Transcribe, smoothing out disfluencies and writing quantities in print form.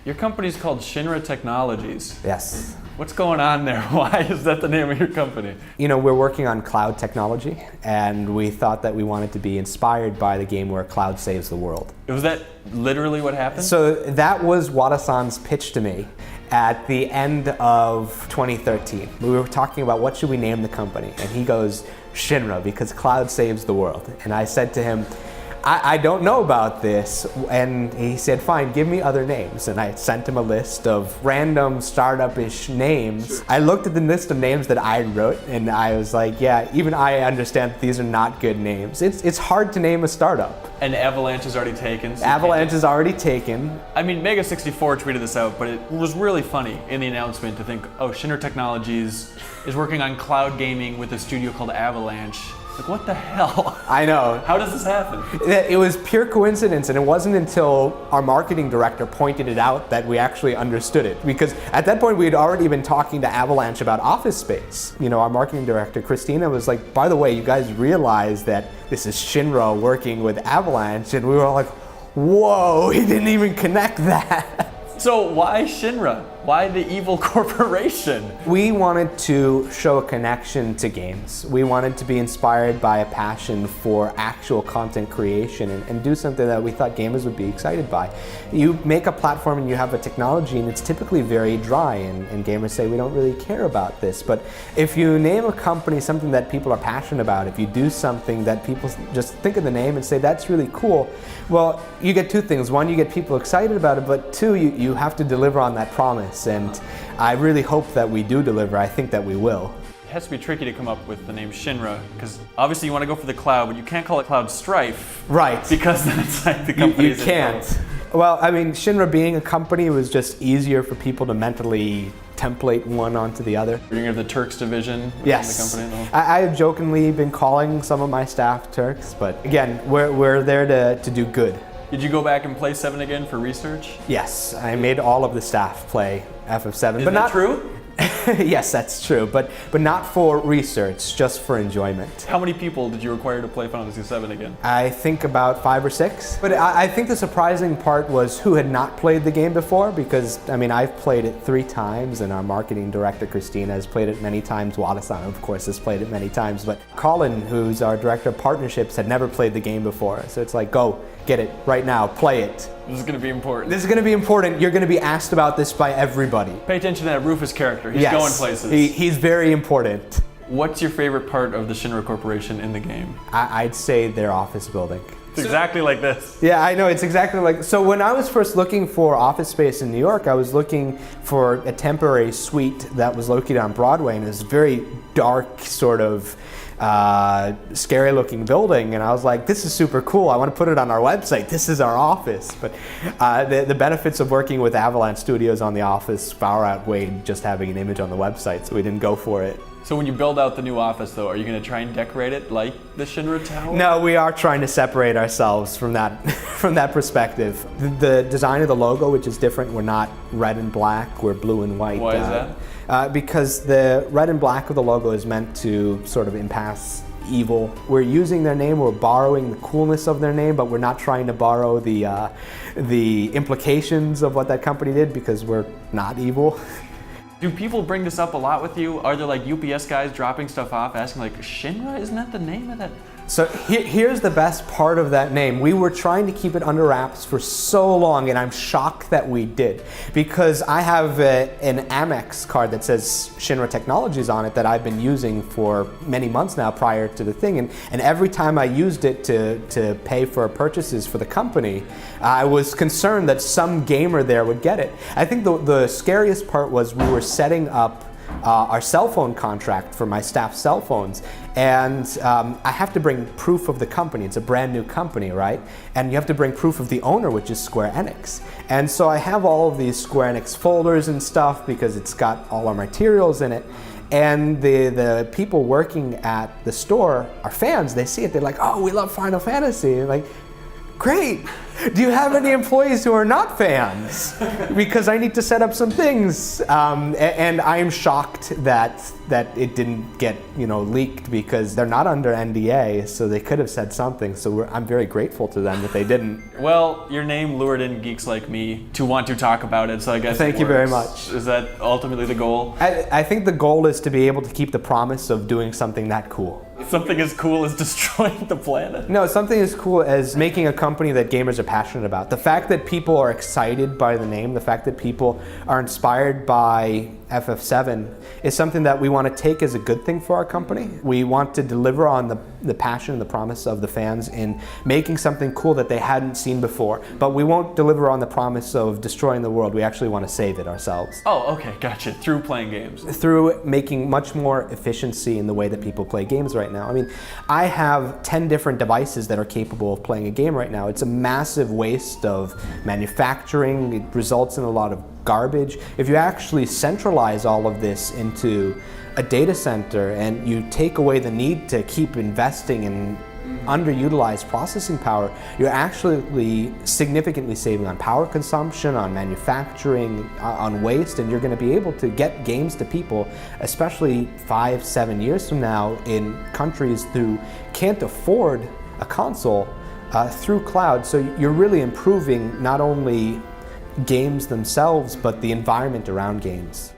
Your company's called Shinra Technologies. Yes. What's going on there? Why is that the name of your company? You know, we're working on cloud technology, and we thought that we wanted to be inspired by the game where cloud saves the world. Was that literally what happened? So that was Wada-san's pitch to me at the end of 2013. We were talking about what should we name the company, and he goes, Shinra, because cloud saves the world. And I said to him, I don't know about this. And he said, fine, give me other names. And I sent him a list of random startup-ish names. Sure. I looked at the list of names that I wrote, and I was like, yeah, even I understand that these are not good names. It's hard to name a startup. And Avalanche is already taken. So Avalanche is already taken. I mean, Mega64 tweeted this out, but it was really funny in the announcement to think, oh, Shinra Technologies is working on cloud gaming with a studio called Avalanche. Like, what the hell? I know. How does this happen? It was pure coincidence, and it wasn't until our marketing director pointed it out that we actually understood it. Because at that point, we had already been talking to Avalanche about Office Space. You know, our marketing director, Christina, was like, by the way, you guys realize that this is Shinra working with Avalanche? And we were all like, whoa, he didn't even connect that. So why Shinra? Why the evil corporation? We wanted to show a connection to games. We wanted to be inspired by a passion for actual content creation and do something that we thought gamers would be excited by. You make a platform and you have a technology, and it's typically very dry, and gamers say, we don't really care about this. But if you name a company something that people are passionate about, if you do something that people just think of the name and say, that's really cool, well, you get two things. One, you get people excited about it, but two, you have to deliver on that promise. And I really hope that we do deliver. I think that we will. It has to be tricky to come up with the name Shinra, because obviously you want to go for the cloud, but you can't call it Cloud Strife. Right. Because then it's like the company You can't. Well, I mean, Shinra being a company was just easier for people to mentally template one onto the other. You're going to have the Turks division within yes. the company? I have jokingly been calling some of my staff Turks, but again, we're there to do good. Did you go back and play 7 again for research? Yes, I made all of the staff play FF7. Is but that not true? Yes, that's true, but not for research, just for enjoyment. How many people did you require to play Final Fantasy 7 again? I think about 5 or 6. But I think the surprising part was who had not played the game before, because, I mean, I've played it 3 times, and our marketing director, Christina, has played it many times. Wada-san, of course, has played it many times. But Colin, who's our director of partnerships, had never played the game before. So it's like, go, get it, right now, play it. This is going to be important. This is going to be important. You're going to be asked about this by everybody. Pay attention to that Rufus character. He's going places. He's very important. What's your favorite part of the Shinra Corporation in the game? I'd say their office building. It's exactly like this. Yeah, I know, it's exactly like, so when I was first looking for office space in New York, I was looking for a temporary suite that was located on Broadway, and it was a very dark, sort of scary looking building, and I was like, this is super cool, I want to put it on our website, this is our office. But the benefits of working with Avalanche Studios on the office far outweighed just having an image on the website, so we didn't go for it. So when you build out the new office, though, are you going to try and decorate it like the Shinra Tower? No, we are trying to separate ourselves from that from that perspective. The design of the logo, which is different, we're not red and black, we're blue and white. Why is that? Because the red and black of the logo is meant to sort of impasse evil. We're using their name, we're borrowing the coolness of their name, but we're not trying to borrow the implications of what that company did, because we're not evil. Do people bring this up a lot with you? Are there like UPS guys dropping stuff off asking like, Shinra, isn't that the name of that? So here's the best part of that name. We were trying to keep it under wraps for so long, and I'm shocked that we did. Because I have an Amex card that says Shinra Technologies on it that I've been using for many months now prior to the thing. And every time I used it to pay for purchases for the company, I was concerned that some gamer there would get it. I think the scariest part was we were setting up our cell phone contract for my staff's cell phones, and I have to bring proof of the company. It's a brand new company, right? And you have to bring proof of the owner, which is Square Enix. And so I have all of these Square Enix folders and stuff because it's got all our materials in it. And the people working at the store are fans. They see it, they're like, oh, we love Final Fantasy. And like, great. Do you have any employees who are not fans? Because I need to set up some things. And I am shocked that it didn't get leaked, because they're not under NDA, so they could have said something. So I'm very grateful to them that they didn't. Well, your name lured in geeks like me to want to talk about it, so I guess Thank you very much. Is that ultimately the goal? I think the goal is to be able to keep the promise of doing something that cool. Something as cool as destroying the planet. No, something as cool as making a company that gamers are passionate about. The fact that people are excited by the name, the fact that people are inspired by FF7 is something that we want to take as a good thing for our company. We want to deliver on the passion and the promise of the fans in making something cool that they hadn't seen before. But we won't deliver on the promise of destroying the world. We actually want to save it ourselves. Oh, okay, gotcha. Through playing games. Through making much more efficiency in the way that people play games right now. I mean, I have 10 different devices that are capable of playing a game right now. It's a massive waste of manufacturing. It results in a lot of garbage. If you actually centralize all of this into a data center and you take away the need to keep investing in underutilized processing power, you're actually significantly saving on power consumption, on manufacturing, on waste, and you're going to be able to get games to people, especially 5-7 years from now, in countries who can't afford a console through cloud. So you're really improving not only games themselves, but the environment around games.